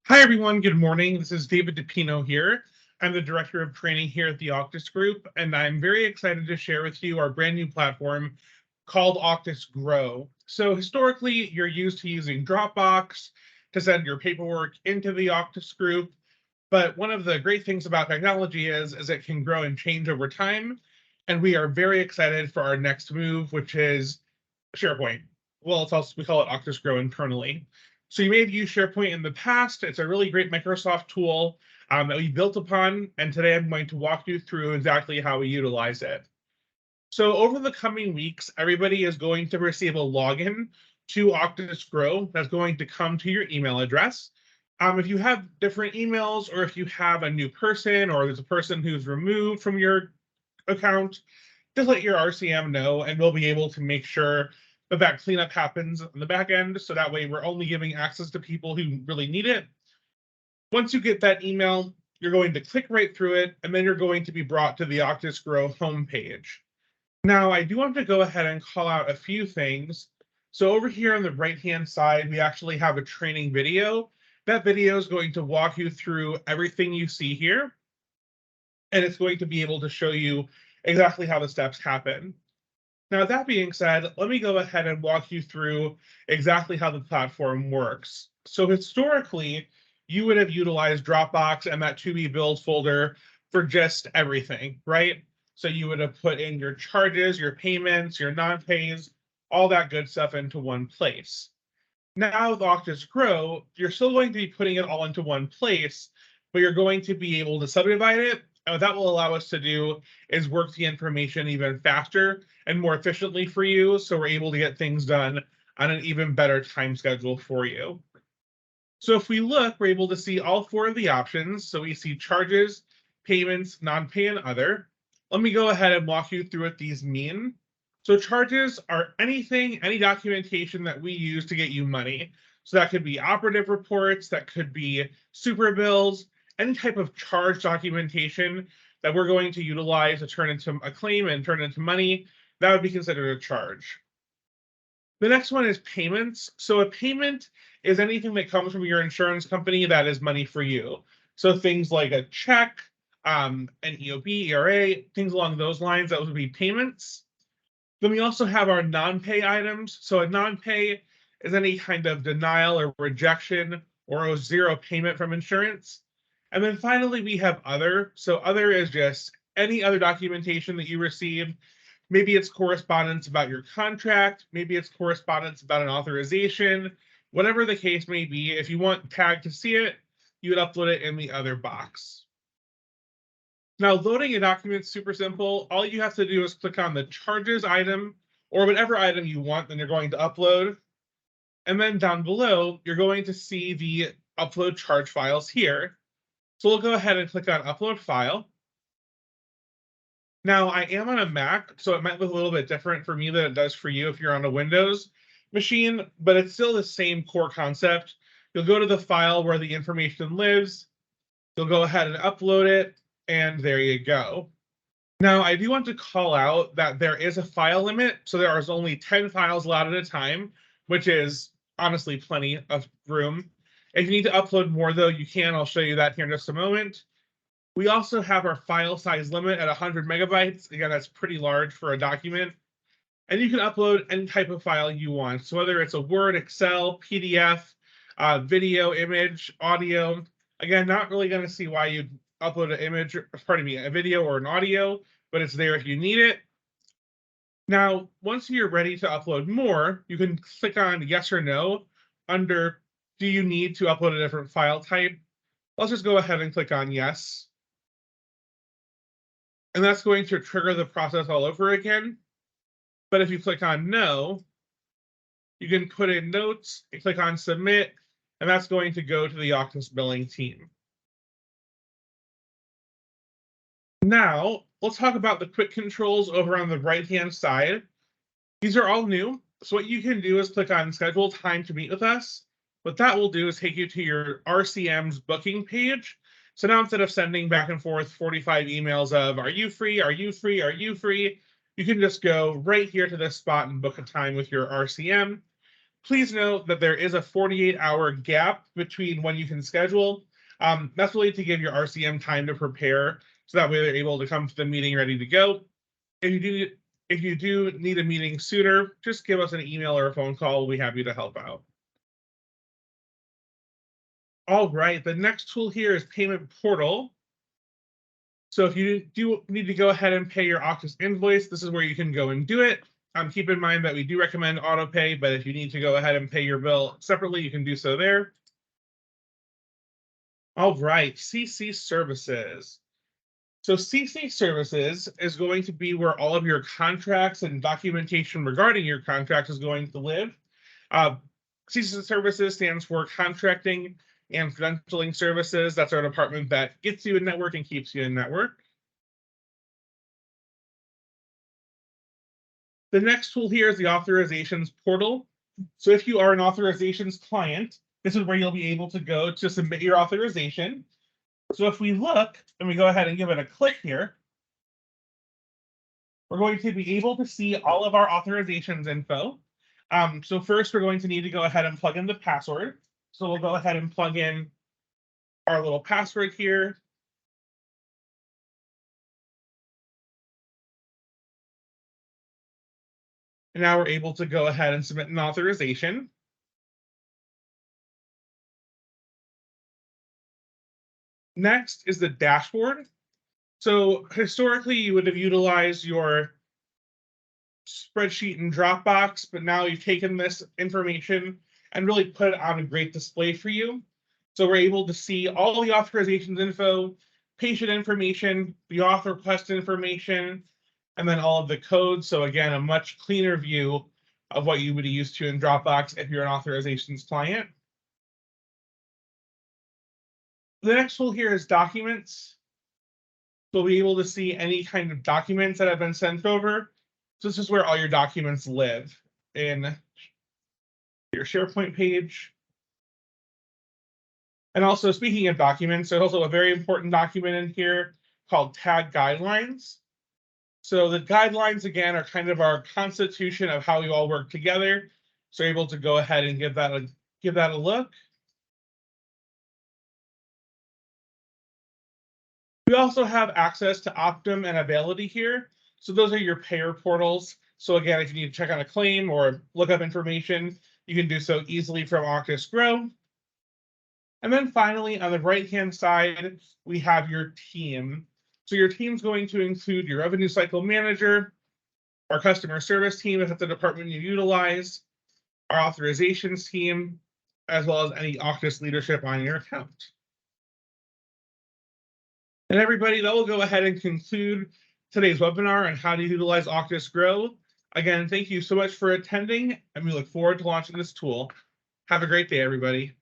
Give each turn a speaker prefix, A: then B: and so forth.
A: Hi, everyone. Good morning. This is David DePino here. I'm the Director of Training here at the Auctus Group, and I'm very excited to share with you our brand new platform called AuctusGROW. So historically, you're used to using Dropbox to send your paperwork into the Auctus Group, but one of the great things about technology is it can grow and change over time, and we are very excited for our next move, which is SharePoint. Well, it's also we call it AuctusGROW internally. So you may have used SharePoint in the past. It's a really great Microsoft tool that we built upon, and today I'm going to walk you through exactly how we utilize it. So over the coming weeks, everybody is going to receive a login to AuctusGROW that's going to come to your email address. If you have different emails, or if you have a new person, or there's a person who's removed from your account, just let your RCM know, and we'll be able to make sure that cleanup happens on the back end. So that way we're only giving access to people who really need it. Once you get that email, you're going to click right through it, and then you're going to be brought to the AuctusGROW homepage. Now, I do want to go ahead and call out a few things. So over here on the right-hand side, we actually have a training video. That video is going to walk you through everything you see here, and it's going to be able to show you exactly how the steps happen. Now, that being said, let me go ahead and walk you through exactly how the platform works. So historically, you would have utilized Dropbox and that to be billed folder for just everything, right? So you would have put in your charges, your payments, your non-pays, all that good stuff into one place. Now with AuctusGROW, you're still going to be putting it all into one place, but you're going to be able to subdivide it. And what that will allow us to do is work the information even faster and more efficiently for you, so we're able to get things done on an even better time schedule for you. So if we look, we're able to see all four of the options. So we see charges, payments, non-pay, and other. Let me go ahead and walk you through what these mean. So charges are anything, any documentation that we use to get you money. So that could be operative reports, that could be super bills, any type of charge documentation that we're going to utilize to turn into a claim and turn into money, that would be considered a charge. The next one is payments. So a payment is anything that comes from your insurance company that is money for you. So things like a check, an EOB, ERA, things along those lines, that would be payments. Then we also have our non-pay items. So a non-pay is any kind of denial or rejection or a zero payment from insurance. And then finally, we have other. So other is just any other documentation that you receive. Maybe it's correspondence about your contract. Maybe it's correspondence about an authorization. Whatever the case may be, if you want TAG to see it, you would upload it in the other box. Now, loading a document is super simple. All you have to do is click on the charges item or whatever item you want, then you're going to upload. And then down below, you're going to see the upload charge files here. So we'll go ahead and click on upload file. Now, I am on a Mac, so it might look a little bit different for me than it does for you if you're on a Windows machine, but it's still the same core concept. You'll go to the file where the information lives, you'll go ahead and upload it, and there you go. Now, I do want to call out that there is a file limit, so there is only 10 files allowed at a time, which is honestly plenty of room. If you need to upload more, though, you can. I'll show you that here in just a moment. We also have our file size limit at 100 megabytes. Again, that's pretty large for a document. And you can upload any type of file you want. So whether it's a Word, Excel, PDF, video, image, audio. Again, not really going to see why you'd upload an image, pardon me, a video or an audio, but it's there if you need it. Now, once you're ready to upload more, you can click on yes or no under do you need to upload a different file type. Let's just go ahead and click on yes. And that's going to trigger the process all over again. But if you click on no, you can put in notes, and click on submit, and that's going to go to the Auctus billing team. Now, let's talk about the quick controls over on the right-hand side. These are all new. So what you can do is click on schedule time to meet with us. What that will do is take you to your RCM's booking page. So now instead of sending back and forth 45 emails of, are you free, are you free, are you free? You can just go right here to this spot and book a time with your RCM. Please note that there is a 48-hour gap between when you can schedule. That's really to give your RCM time to prepare, so that way they're able to come to the meeting ready to go. If you do need a meeting sooner, just give us an email or a phone call. We'll be happy to help out. All right, the next tool here is Payment Portal. So if you do need to go ahead and pay your Auctus invoice, this is where you can go and do it. Keep in mind that we do recommend auto pay, but if you need to go ahead and pay your bill separately, you can do so there. All right, CC Services. So CC Services is going to be where all of your contracts and documentation regarding your contract is going to live. CC Services stands for Contracting and Credentialing Services. That's our department that gets you in network and keeps you in network. The next tool here is the Authorizations Portal. So if you are an authorizations client, this is where you'll be able to go to submit your authorization. So if we look and we go ahead and give it a click here, we're going to be able to see all of our authorizations info. So first, we're going to need to go ahead and plug in the password. So we'll go ahead and plug in our little password here. And now we're able to go ahead and submit an authorization. Next is the dashboard. So historically, you would have utilized your spreadsheet in Dropbox, but now you've taken this information and really put it on a great display for you. So we're able to see all the authorizations info, patient information, the author request information, and then all of the codes. So again, a much cleaner view of what you would be used to in Dropbox if you're an authorizations client. The next tool here is documents. So we'll be able to see any kind of documents that have been sent over. So this is where all your documents live in your SharePoint page. And also, speaking of documents, there's also a very important document in here called Tag Guidelines. So the guidelines, again, are kind of our constitution of how we all work together. So you're able to go ahead and give that a look. We also have access to Optum and Availity here. So those are your payer portals. So again, if you need to check on a claim or look up information, you can do so easily from AuctusGROW. And then finally, on the right-hand side, we have your team. So your team's going to include your revenue cycle manager, our customer service team, if it's a department you utilize, our authorizations team, as well as any Auctus leadership on your account. And everybody, that will go ahead and conclude today's webinar on how to utilize AuctusGROW. Again, thank you so much for attending, and we look forward to launching this tool. Have a great day, everybody.